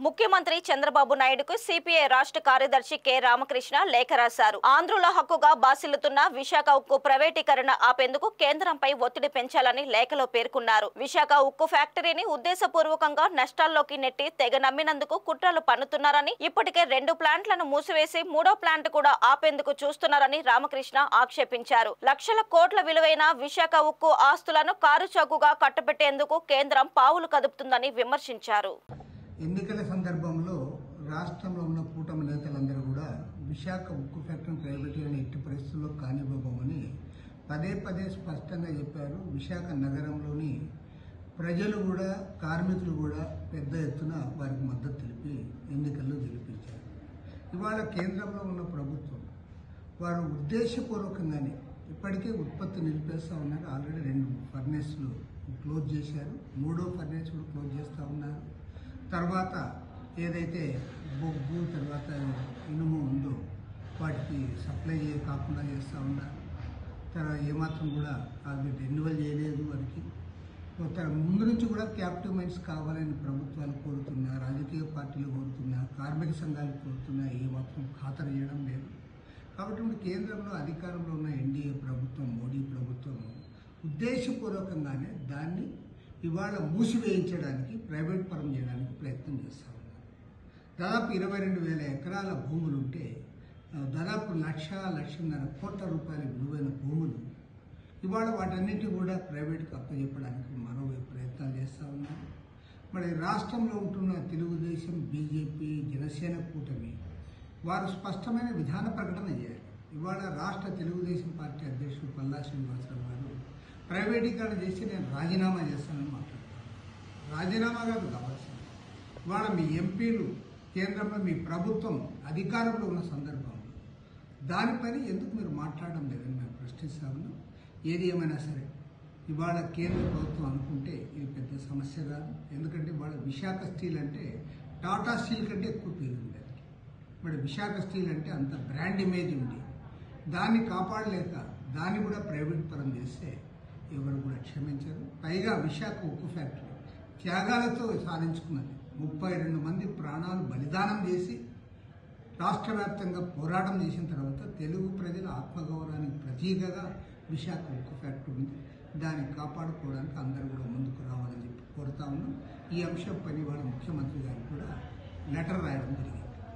ముఖ్యమంత్రి చంద్రబాబు నాయుడుకు సిపిఐ రాష్ట్ర కార్యదర్శి కె రామకృష్ణ లేఖ రాశారు. ఆంధ్రుల హక్కుగా బాసిల్లుతున్న విశాఖ ఉక్కు ప్రైవేటీకరణ ఆపేందుకు కేంద్రంపై ఒత్తిడి పెంచాలని లేఖలో పేర్కొన్నారు. విశాఖ ఉక్కు ఫ్యాక్టరీని ఉద్దేశపూర్వకంగా నష్టాల్లోకి నెట్టి తెగ నమ్మినందుకు కుట్రలు పన్నుతున్నారని, ఇప్పటికే 2 ప్లాంట్లను మూసివేసి 3వ ప్లాంట్ కూడా ఆపేందుకు చూస్తున్నారని రామకృష్ణ ఆక్షేపించారు. లక్షల కోట్ల విలువైన విశాఖ ఉక్కు ఆస్తులను కారుచౌకగా కట్టబెట్టేందుకు కేంద్రం పావులు కదుపుతుందని విమర్శించారు. ఎన్నికల సందర్భంలో రాష్ట్రంలో ఉన్న కూటమి నేతలందరూ కూడా విశాఖ ఉక్కు ఫ్యాక్టరీ ప్రైవేటీకరణ ఎట్టి పరిస్థితుల్లో కానివ్వబోమని పదే పదే స్పష్టంగా చెప్పారు. విశాఖ నగరంలోని ప్రజలు కూడా కార్మికులు కూడా పెద్ద ఎత్తున వారికి మద్దతు తెలిపి ఎన్నికల్లో గెలిపించారు. ఇవాళ కేంద్రంలో ఉన్న ప్రభుత్వం వారు ఉద్దేశపూర్వకంగానే ఇప్పటికే ఉత్పత్తి నిలిపేస్తూ ఉన్నారు. ఆల్రెడీ 2 ఫర్నేస్లు క్లోజ్ చేశారు. 3వ ఫర్నేస్ కూడా క్లోజ్ చేస్తూ ఉన్నారు. తర్వాత ఏదైతే బొగ్గు తర్వాత ఇనుము ఉందో వాటికి సప్లై కాకుండా చేస్తూ ఉన్నారు. తర్వాత ఏమాత్రం కూడా అది రెన్యువల్ చేయలేదు. వారికి ముందు నుంచి కూడా క్యాపిటల్ మైన్స్ కావాలని ప్రభుత్వాలు కోరుతున్నా, రాజకీయ పార్టీలు కోరుతున్నా, కార్మిక సంఘాలు కోరుతున్నా, ఏమాత్రం ఖాతరు చేయడం లేదు. కాబట్టి ఇప్పుడు కేంద్రంలో అధికారంలో ఉన్న ఎన్డీఏ ప్రభుత్వం, మోడీ ప్రభుత్వం ఉద్దేశపూర్వకంగానే దాన్ని ఇవాళ మూసివేయించడానికి, ప్రైవేట్ పరం చేయడానికి ప్రయత్నం చేస్తూ ఉన్నారు. దాదాపు 22,000 ఎకరాల భూములు ఉంటే దాదాపు 1,00,00,000 కోట్ల రూపాయల విలువైన భూములు ఇవాళ వాటన్నిటి కూడా ప్రైవేట్కి అప్పచెప్పడానికి మరోవైపు ప్రయత్నాలు చేస్తూ ఉన్నారు. మరి రాష్ట్రంలో ఉంటున్న తెలుగుదేశం, బీజేపీ, జనసేన కూటమి వారు స్పష్టమైన విధాన ప్రకటన చేయాలి. ఇవాళ రాష్ట్ర తెలుగుదేశం పార్టీ అధ్యక్షుడు పల్లా శ్రీనివాసరావు గారు ప్రైవేటీకరణ చేసి నేను రాజీనామా చేస్తానని మాట్లాడతాను. రాజీనామా కాదు కావాల్సింది. ఇవాళ మీ ఎంపీలు కేంద్రంలో మీ ప్రభుత్వం అధికారంలో ఉన్న సందర్భంలో దానిపైన ఎందుకు మీరు మాట్లాడడం లేదని మేము ప్రశ్నిస్తా ఉన్నాం. ఏది ఏమైనా సరే ఇవాళ కేంద్ర ప్రభుత్వం అనుకుంటే ఇది పెద్ద సమస్య కాదు. ఎందుకంటే ఇవాళ విశాఖ స్టీల్ అంటే టాటా స్టీల్ కంటే ఎక్కువ పేరు ఉంది. మరి విశాఖ స్టీల్ అంటే అంత బ్రాండ్ ఇమేజ్ ఉంది. దాన్ని కాపాడలేక దాన్ని కూడా ప్రైవేట్ పరం చేస్తే ఎవరు కూడా క్షమించరు. పైగా విశాఖ ఉక్కు ఫ్యాక్టరీ త్యాగాలతో సాధించుకున్నది. 32 మంది ప్రాణాలు బలిదానం చేసి రాష్ట్ర వ్యాప్తంగా పోరాటం చేసిన తర్వాత తెలుగు ప్రజల ఆత్మగౌరవానికి ప్రతీకగా విశాఖ ఉక్కు ఫ్యాక్టరీ ఉంది. దాన్ని కాపాడుకోవడానికి అందరూ కూడా ముందుకు రావాలని చెప్పి కోరుతా ఉన్నాం. ఈ అంశం పని వాళ్ళ ముఖ్యమంత్రి గారు కూడా లెటర్ రాయడం జరిగింది.